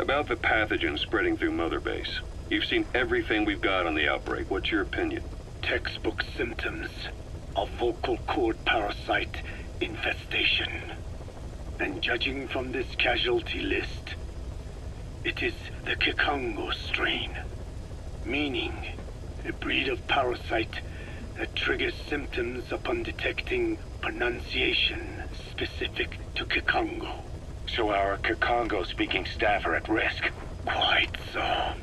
About the pathogen spreading through Mother Base. You've seen everything we've got on the outbreak. What's your opinion? Textbook symptoms of vocal cord parasite infestation. And judging from this casualty list, it is the Kikongo strain, meaning a breed of parasite that triggers symptoms upon detecting pronunciation specific to Kikongo. So our Kikongo-speaking staff are at risk? Quite so.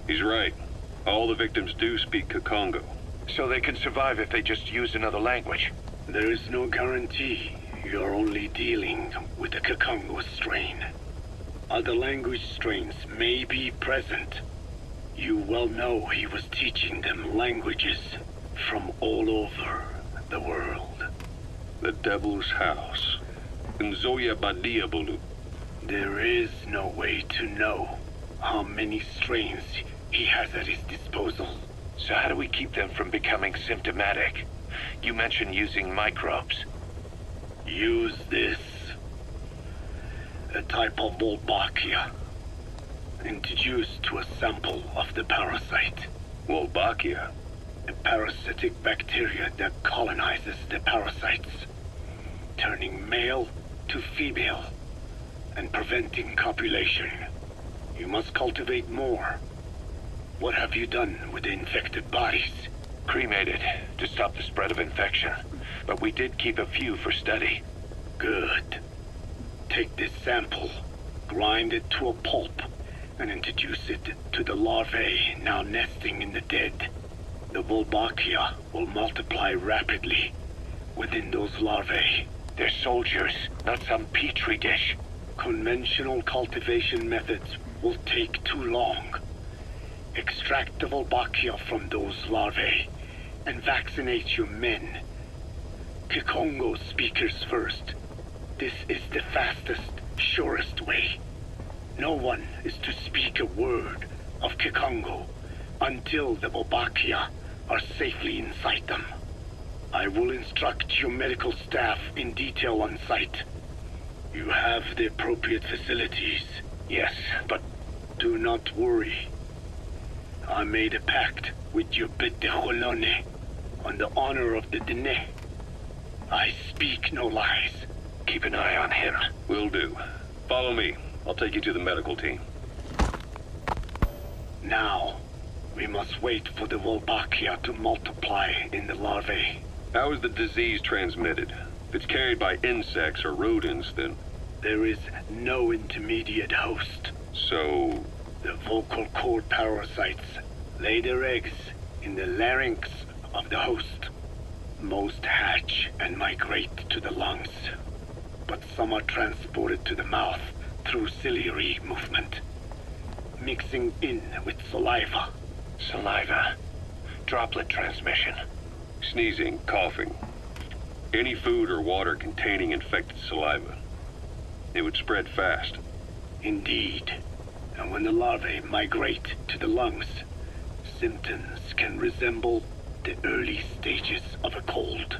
He's right. All the victims do speak Kikongo. So they can survive if they just use another language? There is no guarantee. You're only dealing with the Kikongo strain. Other language strains may be present. You well know he was teaching them languages from all over the world. The Devil's House. Nzoya Badiabulu. There is no way to know how many strains he has at his disposal. So how do we keep them from becoming symptomatic? You mentioned using microbes. Use this. A type of Wolbachia. Introduced to a sample of the parasite. Wolbachia? A parasitic bacteria that colonizes the parasites, turning male to female and preventing copulation. You must cultivate more. What have you done with the infected bodies? Cremated to stop the spread of infection, but we did keep a few for study. Good. Take this sample, grind it to a pulp, and introduce it to the larvae now nesting in the dead. The Wolbachia will multiply rapidly within those larvae. They're soldiers, not some petri dish. Conventional cultivation methods will take too long. Extract the Wolbachia from those larvae and vaccinate your men. Kikongo speakers first. This is the fastest, surest way. No one is to speak a word of Kikongo until the Wolbachia are safely inside them. I will instruct your medical staff in detail on site. You have the appropriate facilities. Yes, but do not worry. I made a pact with your bit de Holone on the honor of the Dene. I speak no lies. Keep an eye on him. Will do. Follow me. I'll take you to the medical team. Now, we must wait for the Wolbachia to multiply in the larvae. How is the disease transmitted? If it's carried by insects or rodents, then... There is no intermediate host. So... The vocal cord parasites lay their eggs in the larynx of the host. Most hatch and migrate to the lungs, but some are transported to the mouth through ciliary movement, mixing in with saliva. Saliva. Droplet transmission. Sneezing, coughing. Any food or water containing infected saliva. It would spread fast. Indeed. And when the larvae migrate to the lungs, symptoms can resemble the early stages of a cold,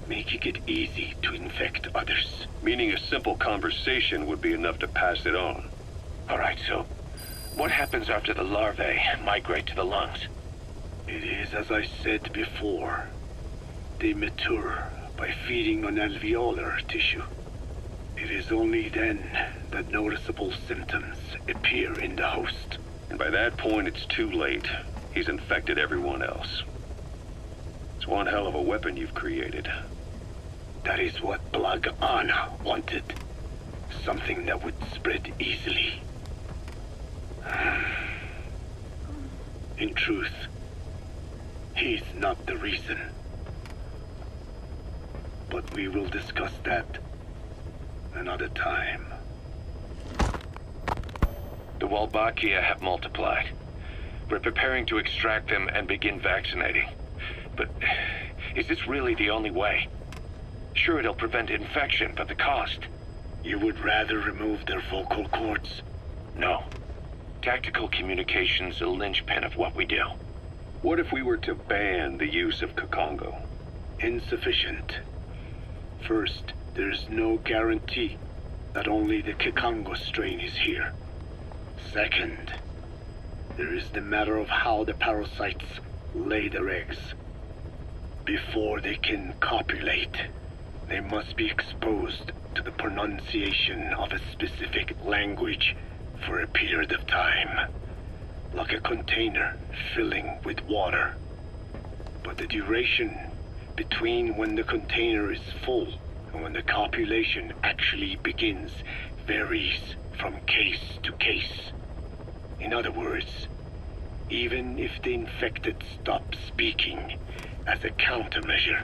making it easy to infect others. Meaning a simple conversation would be enough to pass it on. All right, so what happens after the larvae migrate to the lungs? It is as I said before. They mature by feeding on alveolar tissue. It is only then that noticeable symptoms appear in the host. And by that point, it's too late. He's infected everyone else. It's one hell of a weapon you've created. That is what Blag Anna wanted. Something that would spread easily. In truth, he's not the reason. But we will discuss that another time. The Wolbachia have multiplied. We're preparing to extract them and begin vaccinating. But is this really the only way? Sure, it'll prevent infection, but the cost? You would rather remove their vocal cords? No. Tactical communication's a linchpin of what we do. What if we were to ban the use of Kikongo? Insufficient. First, there's no guarantee that only the Kikongo strain is here. Second, there is the matter of how the parasites lay their eggs. Before they can copulate, they must be exposed to the pronunciation of a specific language for a period of time, like a container filling with water. But the duration between when the container is full and when the copulation actually begins varies from case to case. In other words, even if the infected stop speaking as a countermeasure,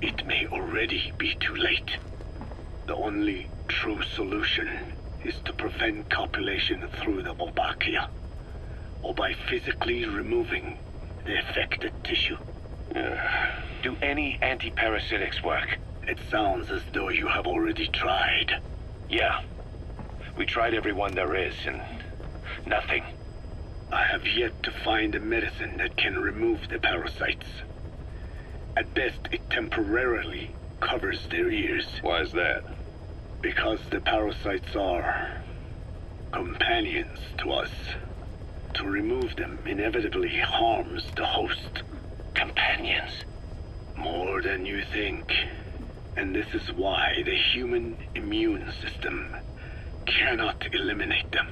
it may already be too late. The only true solution is to prevent copulation through the Wolbachia, or by physically removing the affected tissue. Do any antiparasitics work? It sounds as though you have already tried. Yeah. We tried every one there is, and nothing. I have yet to find a medicine that can remove the parasites. At best, it temporarily covers their ears. Why is that? Because the parasites are companions to us. To remove them inevitably harms the host. Companions? More than you think. And this is why the human immune system cannot eliminate them.